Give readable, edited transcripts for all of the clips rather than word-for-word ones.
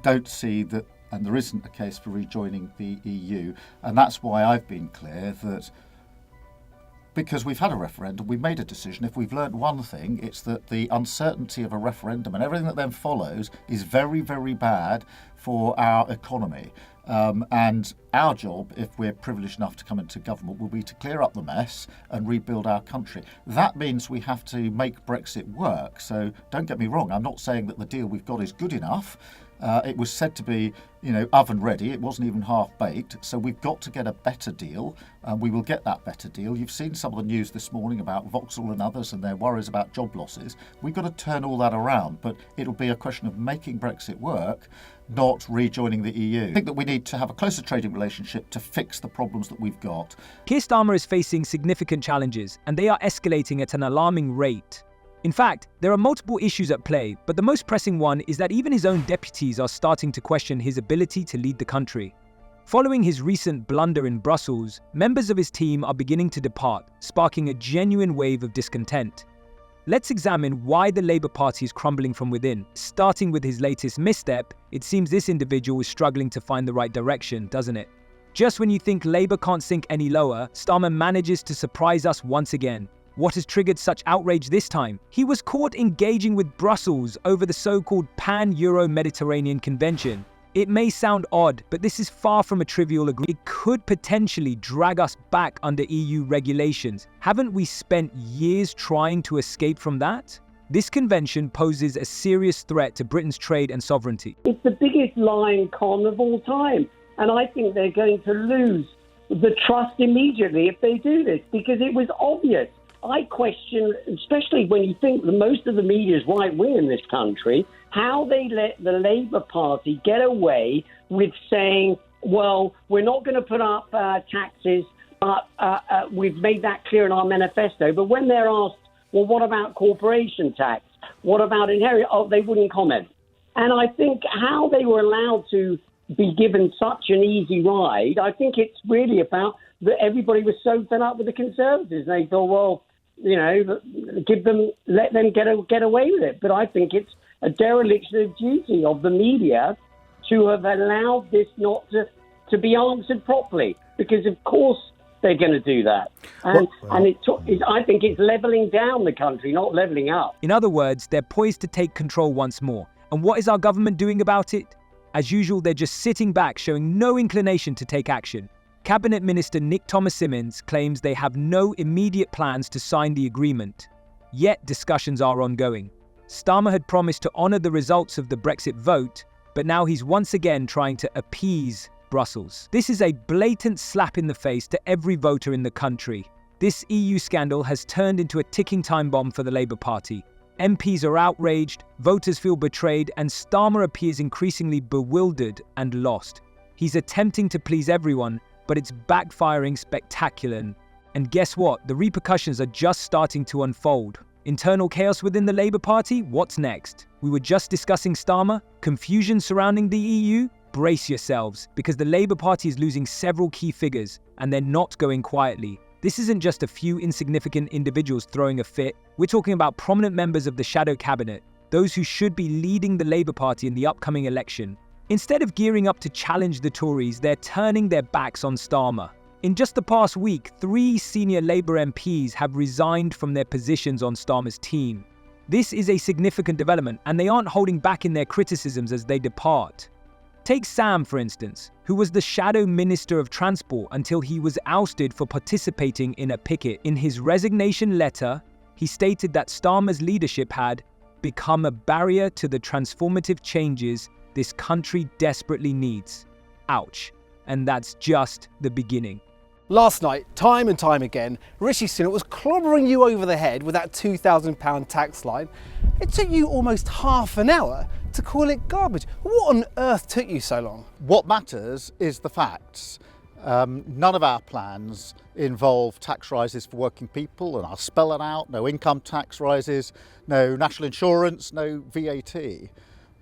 don't see that, and there isn't a case for rejoining the EU. And that's why I've been clear that because we've had a referendum, we've made a decision. If we've learnt one thing, it's that the uncertainty of a referendum and everything that then follows is very, very bad for our economy. And our job, if we're privileged enough to come into government, will be to clear up the mess and rebuild our country. That means we have to make Brexit work. So don't get me wrong, I'm not saying that the deal we've got is good enough. It was said to be, oven ready. It wasn't even half baked. So we've got to get a better deal, and we will get that better deal. You've seen some of the news this morning about Vauxhall and others and their worries about job losses. We've got to turn all that around, but it'll be a question of making Brexit work, not rejoining the EU. I think that we need to have a closer trading relationship to fix the problems that we've got. Keir Starmer is facing significant challenges, and they are escalating at an alarming rate. In fact, there are multiple issues at play, but the most pressing one is that even his own deputies are starting to question his ability to lead the country. Following his recent blunder in Brussels, members of his team are beginning to depart, sparking a genuine wave of discontent. Let's examine why the Labour Party is crumbling from within. Starting with his latest misstep, it seems this individual is struggling to find the right direction, doesn't it? Just when you think Labour can't sink any lower, Starmer manages to surprise us once again. What has triggered such outrage this time? He was caught engaging with Brussels over the so-called Pan-Euro-Mediterranean Convention. It may sound odd, but this is far from a trivial agreement. It could potentially drag us back under EU regulations. Haven't we spent years trying to escape from that? This convention poses a serious threat to Britain's trade and sovereignty. It's the biggest lying con of all time. And I think they're going to lose the trust immediately if they do this, because it was obvious. I question, especially when you think that most of the media is right-wing in this country, how they let the Labour Party get away with saying, well, we're not going to put up taxes, but we've made that clear in our manifesto. But when they're asked, well, what about corporation tax? What about inheritance? Oh, they wouldn't comment. And I think how they were allowed to be given such an easy ride, I think it's really about that everybody was so fed up with the Conservatives. They thought, well, let them get away with it. But I think it's a dereliction of duty of the media to have allowed this not to be answered properly, because of course they're going to do that. And I think it's levelling down the country, not levelling up. In other words, they're poised to take control once more. And what is our government doing about it? As usual, they're just sitting back, showing no inclination to take action. Cabinet Minister Nick Thomas-Symonds claims they have no immediate plans to sign the agreement. Yet discussions are ongoing. Starmer had promised to honour the results of the Brexit vote, but now he's once again trying to appease Brussels. This is a blatant slap in the face to every voter in the country. This EU scandal has turned into a ticking time bomb for the Labour Party. MPs are outraged, voters feel betrayed, and Starmer appears increasingly bewildered and lost. He's attempting to please everyone, but it's backfiring spectacularly. And guess what? The repercussions are just starting to unfold. Internal chaos within the Labour Party? What's next? We were just discussing Starmer. Confusion surrounding the EU? Brace yourselves, because the Labour Party is losing several key figures, and they're not going quietly. This isn't just a few insignificant individuals throwing a fit. We're talking about prominent members of the shadow cabinet, those who should be leading the Labour Party in the upcoming election. Instead of gearing up to challenge the Tories, they're turning their backs on Starmer. In just the past week, 3 senior Labour MPs have resigned from their positions on Starmer's team. This is a significant development, and they aren't holding back in their criticisms as they depart. Take Sam, for instance, who was the shadow Minister of Transport until he was ousted for participating in a picket. In his resignation letter, he stated that Starmer's leadership had become a barrier to the transformative changes this country desperately needs. Ouch. And that's just the beginning. Last night, time and time again, Rishi Sunak was clobbering you over the head with that £2,000 tax line. It took you almost half an hour to call it garbage. What on earth took you so long? What matters is the facts. None of our plans involve tax rises for working people, and I'll spell it out. No income tax rises, no national insurance, no VAT.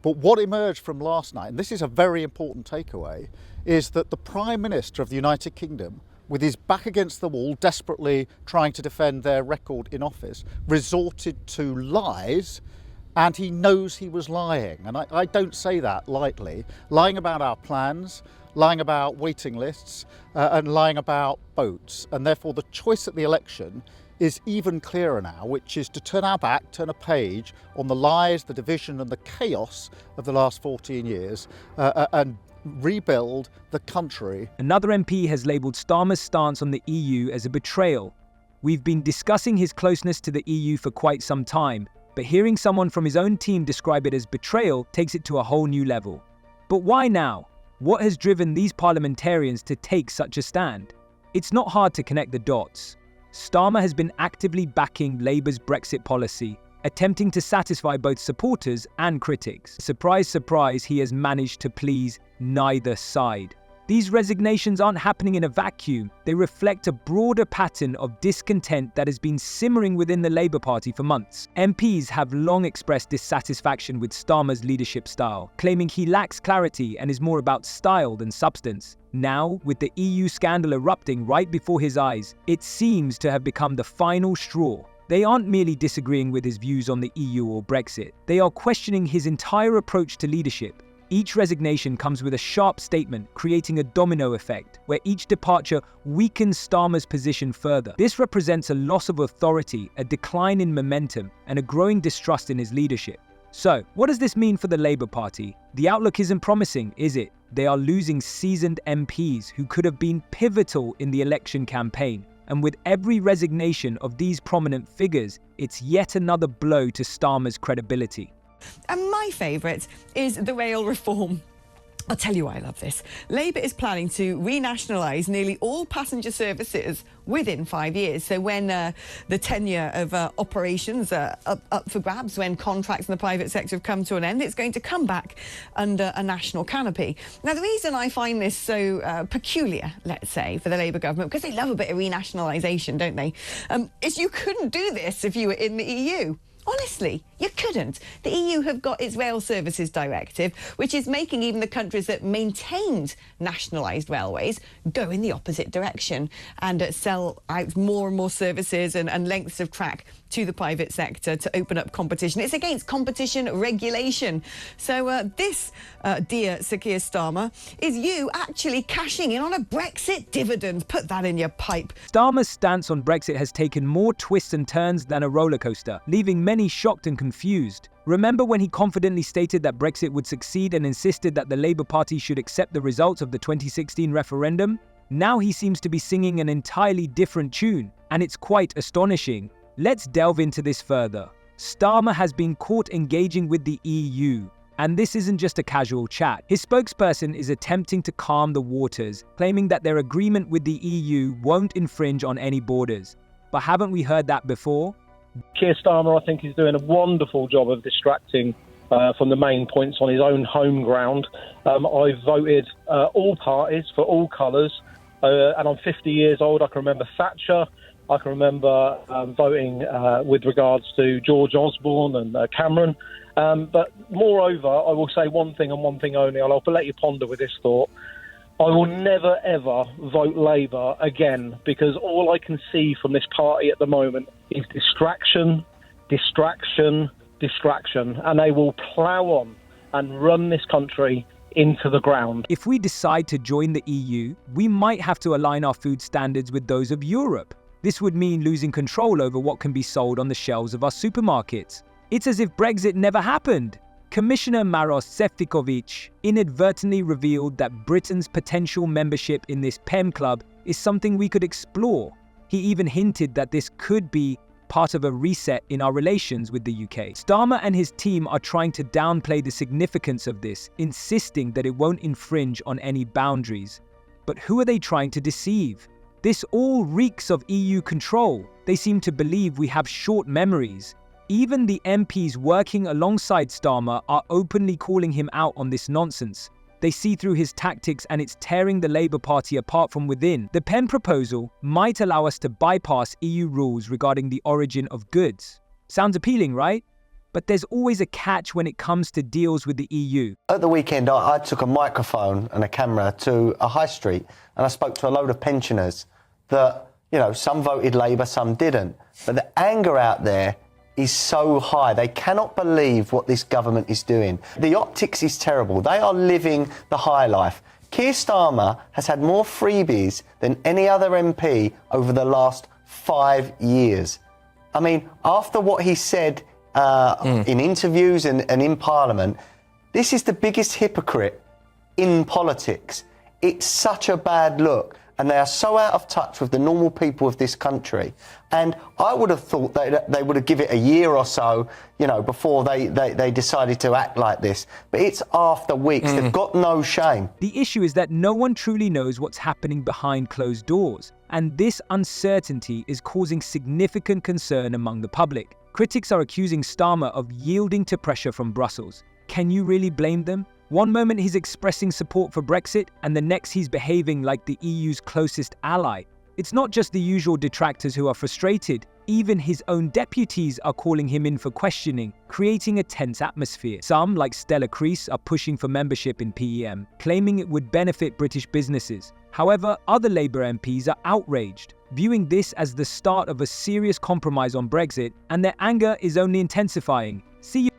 But what emerged from last night, and this is a very important takeaway, is that the Prime Minister of the United Kingdom, with his back against the wall, desperately trying to defend their record in office, resorted to lies and he knows he was lying. And I don't say that lightly. Lying about our plans, lying about waiting lists, and lying about votes. And therefore the choice at the election is even clearer now, which is to turn our back, turn a page on the lies, the division and the chaos of the last 14 years and rebuild the country. Another MP has labelled Starmer's stance on the EU as a betrayal. We've been discussing his closeness to the EU for quite some time, but hearing someone from his own team describe it as betrayal takes it to a whole new level. But why now? What has driven these parliamentarians to take such a stand? It's not hard to connect the dots. Starmer has been actively backing Labour's Brexit policy, attempting to satisfy both supporters and critics. Surprise, surprise, he has managed to please neither side. These resignations aren't happening in a vacuum. They reflect a broader pattern of discontent that has been simmering within the Labour Party for months. MPs have long expressed dissatisfaction with Starmer's leadership style, claiming he lacks clarity and is more about style than substance. Now, with the EU scandal erupting right before his eyes, it seems to have become the final straw. They aren't merely disagreeing with his views on the EU or Brexit. They are questioning his entire approach to leadership. Each resignation comes with a sharp statement, creating a domino effect, where each departure weakens Starmer's position further. This represents a loss of authority, a decline in momentum, and a growing distrust in his leadership. So, what does this mean for the Labour Party? The outlook isn't promising, is it? They are losing seasoned MPs who could have been pivotal in the election campaign. And with every resignation of these prominent figures, it's yet another blow to Starmer's credibility. And my favourite is the rail reform. I'll tell you why I love this. Labour is planning to renationalise nearly all passenger services within 5 years. So when the tenure of operations are up for grabs, when contracts in the private sector have come to an end, it's going to come back under a national canopy. Now, the reason I find this so peculiar, let's say, for the Labour government, because they love a bit of renationalisation, don't they, is you couldn't do this if you were in the EU. Honestly, you couldn't. The EU have got its Rail Services Directive, which is making even the countries that maintained nationalised railways go in the opposite direction and sell out more and more services and lengths of track to the private sector to open up competition. It's against competition regulation. So this, dear Sir Keir Starmer, is you actually cashing in on a Brexit dividend. Put that in your pipe. Starmer's stance on Brexit has taken more twists and turns than a roller coaster, leaving many shocked and confused. Remember when he confidently stated that Brexit would succeed and insisted that the Labour Party should accept the results of the 2016 referendum? Now he seems to be singing an entirely different tune, and it's quite astonishing. Let's delve into this further. Starmer has been caught engaging with the EU, and this isn't just a casual chat. His spokesperson is attempting to calm the waters, claiming that their agreement with the EU won't infringe on any borders. But haven't we heard that before? Keir Starmer, I think, is doing a wonderful job of distracting from the main points on his own home ground. I've voted all parties for all colours, and I'm 50 years old. I can remember Thatcher. I can remember voting with regards to George Osborne and Cameron. But moreover, I will say one thing and one thing only. I'll let you ponder with this thought. I will never, ever vote Labour again, because all I can see from this party at the moment is distraction, distraction, distraction. And they will plough on and run this country into the ground. If we decide to join the EU, we might have to align our food standards with those of Europe. This would mean losing control over what can be sold on the shelves of our supermarkets. It's as if Brexit never happened. Commissioner Maros Sefcovic inadvertently revealed that Britain's potential membership in this PEM club is something we could explore. He even hinted that this could be part of a reset in our relations with the UK. Starmer and his team are trying to downplay the significance of this, insisting that it won't infringe on any boundaries. But who are they trying to deceive? This all reeks of EU control. They seem to believe we have short memories. Even the MPs working alongside Starmer are openly calling him out on this nonsense. They see through his tactics and it's tearing the Labour Party apart from within. The PEM proposal might allow us to bypass EU rules regarding the origin of goods. Sounds appealing, right? But there's always a catch when it comes to deals with the EU. At the weekend, I took a microphone and a camera to a high street and I spoke to a load of pensioners that, some voted Labour, some didn't. But the anger out there is so high. They cannot believe what this government is doing. The optics is terrible. They are living the high life. Keir Starmer has had more freebies than any other MP over the last 5 years. I mean, after what he said in interviews and in Parliament, this is the biggest hypocrite in politics. It's such a bad look, and they are so out of touch with the normal people of this country. And I would have thought they would have given it a year or so, you know, before they decided to act like this. But it's after weeks. They've got no shame. The issue is that no one truly knows what's happening behind closed doors, and this uncertainty is causing significant concern among the public. Critics are accusing Starmer of yielding to pressure from Brussels. Can you really blame them? One moment he's expressing support for Brexit, and the next he's behaving like the EU's closest ally. It's not just the usual detractors who are frustrated. Even his own deputies are calling him in for questioning, creating a tense atmosphere. Some, like Stella Creasy, are pushing for membership in PEM, claiming it would benefit British businesses. However, other Labour MPs are outraged, viewing this as the start of a serious compromise on Brexit, and their anger is only intensifying. See you